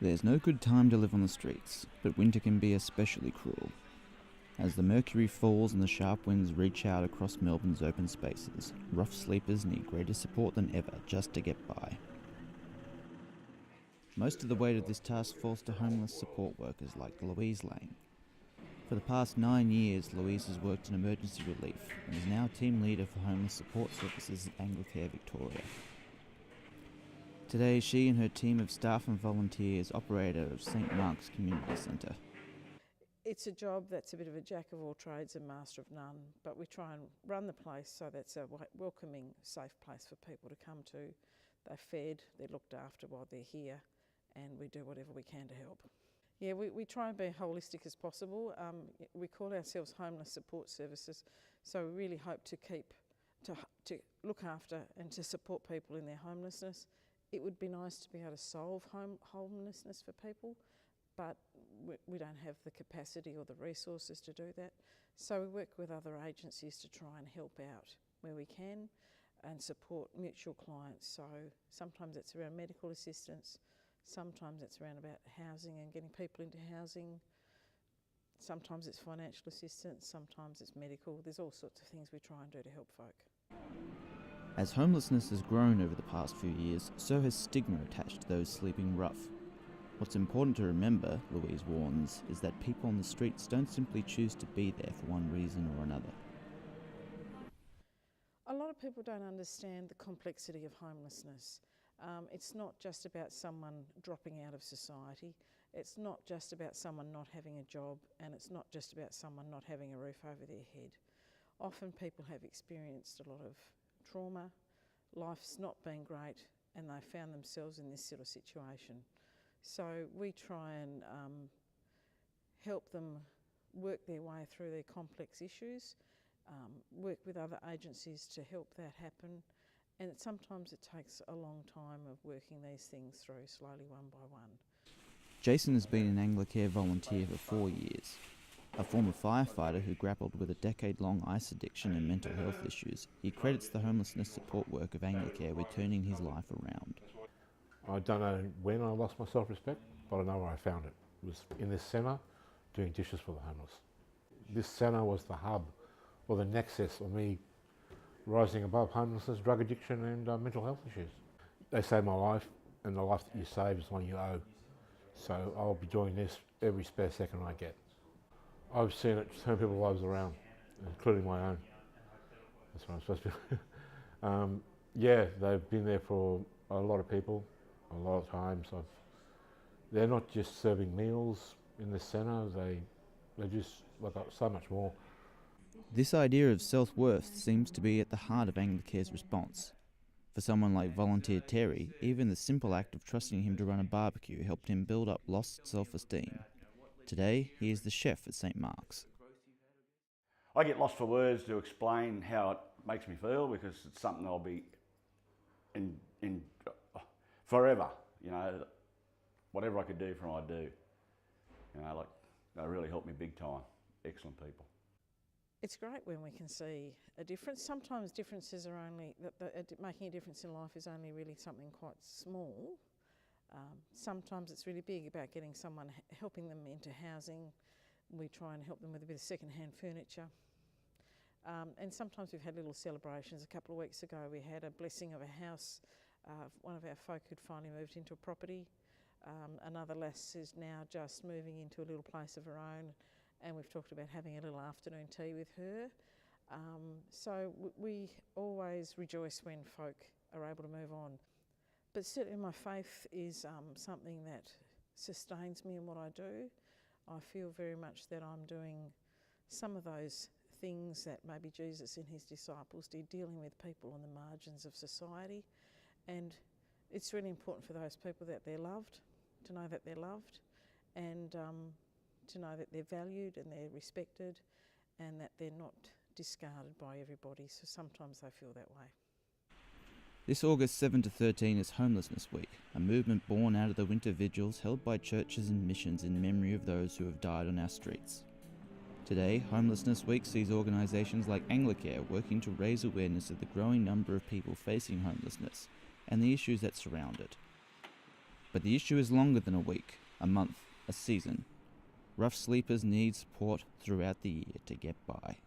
There's no good time to live on the streets, but winter can be especially cruel. As the mercury falls and the sharp winds reach out across Melbourne's open spaces, rough sleepers need greater support than ever just to get by. Most of the weight of this task falls to homeless support workers like Louise. For the past 9 years, Louise has worked in emergency relief and is now team leader for homeless support services at Anglicare, Victoria. Today, she and her team of staff and volunteers operate out of St Mark's Community Centre. It's a job that's a bit of a jack of all trades and master of none, but we try and run the place so that's a welcoming, safe place for people to come to. They're fed, they're looked after while they're here, and we do whatever we can to help. Yeah, we try and be holistic as possible. We call ourselves Homeless Support Services, so we really hope to look after and to support people in their homelessness. It would be nice to be able to solve homelessness for people, but we don't have the capacity or the resources to do that. So we work with other agencies to try and help out where we can and support mutual clients. So sometimes it's around medical assistance, sometimes it's around about housing and getting people into housing, sometimes it's financial assistance, sometimes it's medical. There's all sorts of things we try and do to help folk. As homelessness has grown over the past few years, so has stigma attached to those sleeping rough. What's important to remember, Louise warns, is that people on the streets don't simply choose to be there for one reason or another. A lot of people don't understand the complexity of homelessness. It's not just about someone dropping out of society, it's not just about someone not having a job, and it's not just about someone not having a roof over their head. Often people have experienced a lot of trauma, life's not been great, and they found themselves in this sort of situation. So we try and help them work their way through their complex issues, work with other agencies to help that happen, and sometimes it takes a long time of working these things through slowly one by one. Jason has been an Anglicare volunteer for 4 years. A former firefighter who grappled with a decade-long ice addiction and mental health issues, he credits the homelessness support work of Anglicare with turning his life around. I don't know when I lost my self-respect, but I know where I found it. It was in this centre, doing dishes for the homeless. This centre was the hub, or the nexus of me rising above homelessness, drug addiction and mental health issues. They saved my life, and the life that you save is one you owe. So I'll be doing this every spare second I get. I've seen it turn people's lives around, including my own. That's what I'm supposed to do. Yeah, they've been there for a lot of people, a lot of times. They're not just serving meals in this centre, they just got so much more. This idea of self-worth seems to be at the heart of Anglicare's response. For someone like volunteer Terry, even the simple act of trusting him to run a barbecue helped him build up lost self-esteem. Today, he is the chef at St Mark's. I get lost for words to explain how it makes me feel, because it's something I'll be in forever. You know, whatever I could do for them, I do. You know, like, they really helped me big time. Excellent people. It's great when we can see a difference. Sometimes differences are only, making a difference in life is only really something quite small. Sometimes it's really big about getting someone, helping them into housing. We try and help them with a bit of second-hand furniture. And sometimes we've had little celebrations. A couple of weeks ago we had a blessing of a house. One of our folk had finally moved into a property. Another lass is now just moving into a little place of her own, and we've talked about having a little afternoon tea with her. So we always rejoice when folk are able to move on. But certainly my faith is something that sustains me in what I do. I feel very much that I'm doing some of those things that maybe Jesus and his disciples did, dealing with people on the margins of society. And it's really important for those people that they're loved, to know that they're loved, and to know that they're valued and they're respected, and that they're not discarded by everybody. So sometimes they feel that way. This August 7 to 13 is Homelessness Week, a movement born out of the winter vigils held by churches and missions in memory of those who have died on our streets. Today, Homelessness Week sees organisations like Anglicare working to raise awareness of the growing number of people facing homelessness and the issues that surround it. But the issue is longer than a week, a month, a season. Rough sleepers need support throughout the year to get by.